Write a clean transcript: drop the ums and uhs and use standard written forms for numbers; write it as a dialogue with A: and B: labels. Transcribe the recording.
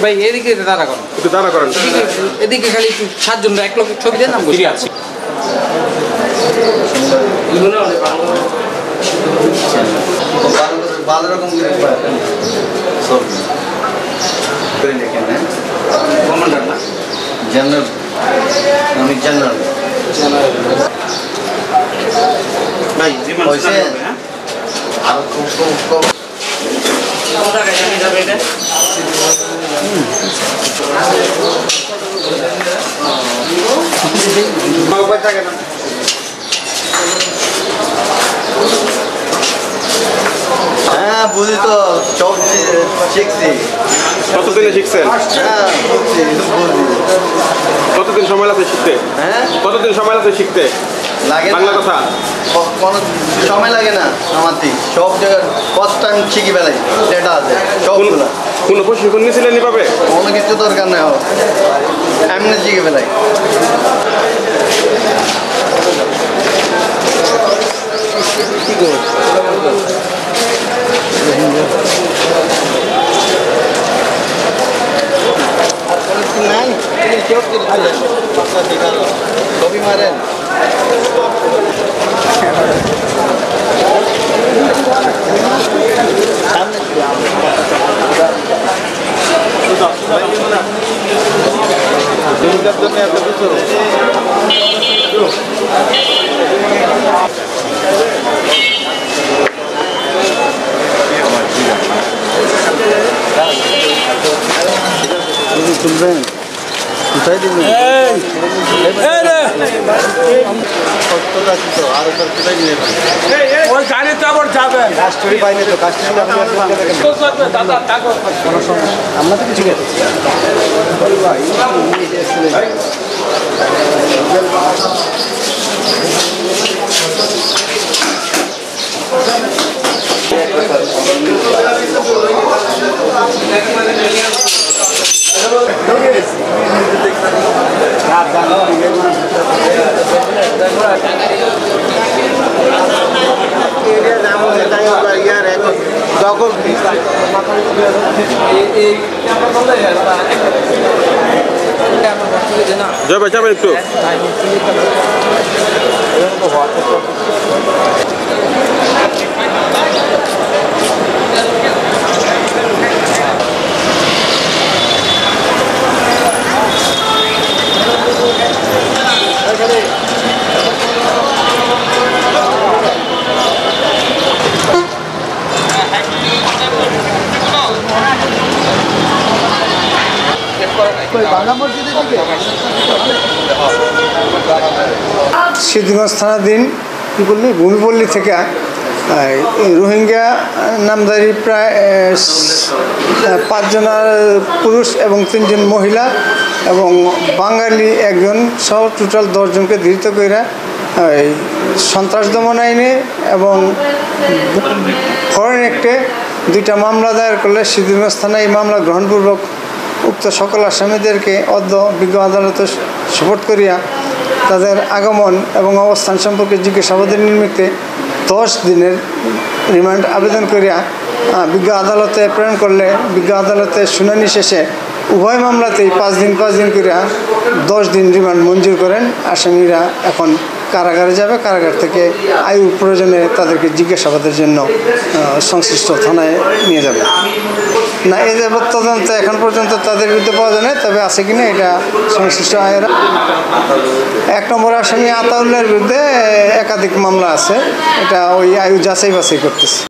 A: ভাই এদিকে দাঁড়া করেন,
B: একটু দাঁড়া করেন,
A: এদিকে খালি একটু 7 জন এক লোকের ছবি দেন, নাম বসে আছি।
C: ভালো রকম
A: কমান্ডার না
C: জেনারেল, আমি জেনারেল
A: ভাই জীবন
C: আর খুব হ্যাঁ বুঝি তো সব শিখছি।
B: কতদিনে শিখছেন?
C: হ্যাঁ বুঝছি, বুঝি।
B: কতদিন সময় লাগছে শিখতে?
C: হ্যাঁ
B: কতদিন সময় লাগছে শিখতে
C: লাগে
B: বাংলা কথা?
C: কোনো সময় লাগে না আমার ঠিক সব জায়গায় ফার্স্ট টাইম শিখি বেলাই যেটা আছে সবগুলো।
B: কোনো প্রশিক্ষণ নিয়েছিলেন এভাবে?
C: কোনো কিছু দরকার নেই, এমনি শিখে বেলাই। ছবি মারেন তুলবেন কোথায় দিবেন? আরো কোথায় নিয়ে
D: ওই গাড়িতে আবার যাবেন,
C: কাস্টডি পাইনি তো, কাস্টডি আমরা তো কিছু
B: যাবে যাবে একটু
E: সিদ্ধিগঞ্জ থানাধীন কী বললি ভূমিপল্লী থেকে রোহিঙ্গা নামধারী প্রায় 5 জন পুরুষ এবং 3 জন মহিলা এবং বাঙালি একজন সহ টোটাল 10 জনকে ধৃত করে সন্ত্রাস দমন আইনে এবং ফরেন অ্যাক্টে 2টা মামলা দায়ের করলে সিদ্ধিগঞ্জ থানায় এই মামলা গ্রহণপূর্বক উক্ত সকল আসামিদেরকে অদ্য বিজ্ঞ আদালতে সোপর্দ করিয়া তাদের আগমন এবং অবস্থান সম্পর্কে জিজ্ঞাসাবাদের নিমিত্তে 10 দিনের রিমান্ড আবেদন করিয়া বিজ্ঞ আদালতে প্রেরণ করলে বিজ্ঞ আদালতে শুনানি শেষে উভয় মামলাতেই 5 দিন করিয়া 10 দিন রিমান্ড মঞ্জুর করেন। আসামিরা এখন কারাগারে যাবে, কারাগার থেকে আইন প্রয়োজনে তাদেরকে জিজ্ঞাসাবাদের জন্য সংশ্লিষ্ট থানায় নিয়ে যাবে। না এই যাবৎ তদন্ত এখন পর্যন্ত তাদের বিরুদ্ধে পাওয়া যায় না, তবে আছে কিনা এটা সংশ্লিষ্ট আয়ের 1 নম্বর আসামি আতাউল্লাহর বিরুদ্ধে একাধিক মামলা আছে, এটা ওই আয়ু যাচাই বাছাই করতেছে।